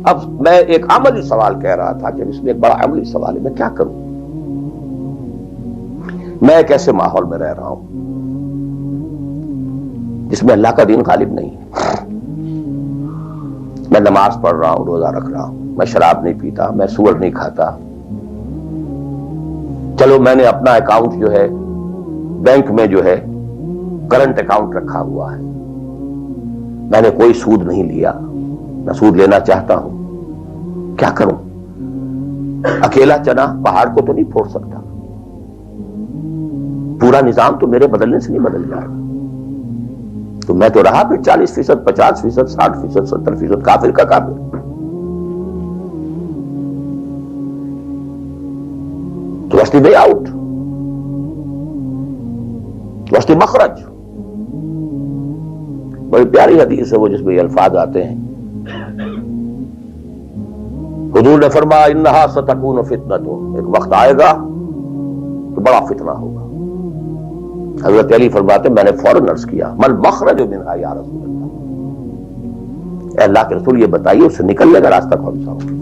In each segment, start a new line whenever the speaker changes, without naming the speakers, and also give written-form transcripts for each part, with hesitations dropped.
اب میں ایک عملی سوال کہہ رہا تھا کہ اس میں ایک بڑا عملی سوال ہے، میں کیا کروں؟ میں ایک ایسے ماحول میں رہ رہا ہوں جس میں اللہ کا دین غالب نہیں ہے. میں نماز پڑھ رہا ہوں، روزہ رکھ رہا ہوں، میں شراب نہیں پیتا، میں سور نہیں کھاتا. چلو میں نے اپنا اکاؤنٹ جو ہے بینک میں جو ہے کرنٹ اکاؤنٹ رکھا ہوا ہے، میں نے کوئی سود نہیں لیا، نہ سود لینا چاہتا ہوں. کیا کروں؟ اکیلا چنا پہاڑ کو تو نہیں پھوڑ سکتا، پورا نظام تو میرے بدلنے سے نہیں بدل جائے گا. تو میں تو رہا پھر 40%، 50%، 60%، 70% کافر کا کافر. تو وسط وے آؤٹ، وسط مخرج. بڑی پیاری حدیث ہے وہ جس میں یہ الفاظ آتے ہیں. حضور نے فرمایا انہا ستکون فتنۃ، ایک وقت آئے گا تو بڑا فتنہ ہوگا. حضرت علی فرماتے میں نے فوراً عرض کیا مل مخرج منہا یا رسول اللہ، اے اللہ کے رسول یہ بتائیے اس سے نکلنے کا راستہ کون سا ہوگا.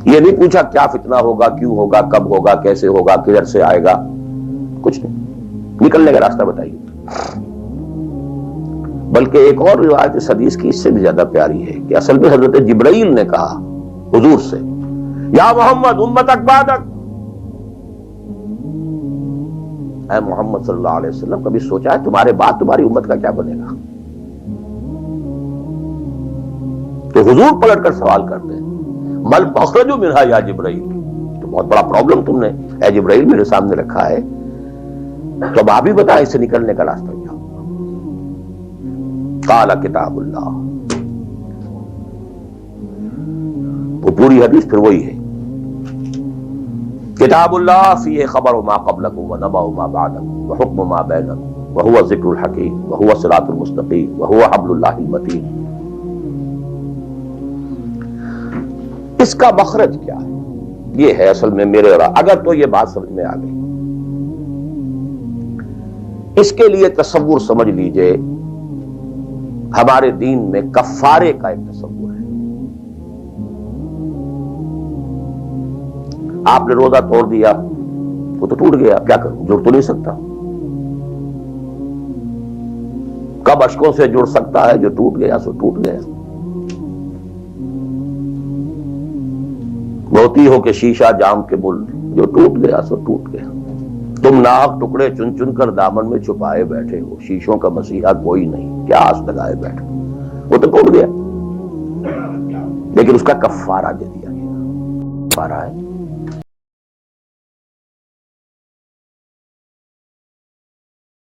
یہ نہیں پوچھا کیا فتنہ ہوگا، کیوں ہوگا، کب ہوگا، کیسے ہوگا، کدھر سے آئے گا، کچھ نہیں، نکلنے کا راستہ بتائیے. بلکہ ایک اور روایت اس حدیث کی اس سے بھی زیادہ پیاری ہے کہ اصل میں حضرت جبرائیل نے کہا حضور سے یا محمد امتک بعدک، اے محمد صلی اللہ علیہ وسلم کبھی سوچا ہے تمہارے بعد تمہاری امت کا کیا بنے گا؟ تو حضور پلٹ کر سوال کرتے ہیں مل مخرج منہا یا جبرائیل، تو بہت بڑا پرابلم تم نے اے جبرائیل میرے سامنے رکھا ہے، تو اب آپ ہی بتائیں اس سے نکلنے کا راستہ کیا ہوگا. قال کتاب اللہ، وہ پوری حدیث پھر وہی ہے. کتاب اللہ فیہ خبر ما قبلکم ونبأ ما بعدکم وحکم ما بینکم وہو ذکر الحکیم وہو صراط المستقیم وہو حبل اللہ المتین. اس کا مخرج کیا ہے؟ یہ ہے اصل میں میرے اگر تو یہ بات سمجھ میں آ گئی، اس کے لیے تصور سمجھ لیجئے ہمارے دین میں کفارے کا ایک تصور ہے. آپ نے روزہ توڑ دیا وہ تو ٹوٹ گیا، کیا کروں، جڑ تو نہیں سکتا. کب اشکوں سے جڑ سکتا ہے؟ جو ٹوٹ گیا سو ٹوٹ گیا. موتی ہو کہ شیشہ جام کے مل، جو ٹوٹ گیا سو ٹوٹ گیا. تم ناحق ٹکڑے چن چن کر دامن میں چھپائے بیٹھے ہو، شیشوں کا مسیحا کوئی نہیں، کیا آس لگائے بیٹھے. وہ تو ٹوٹ گیا، لیکن اس کا کفارہ دے دیا گیا. کفارہ ہے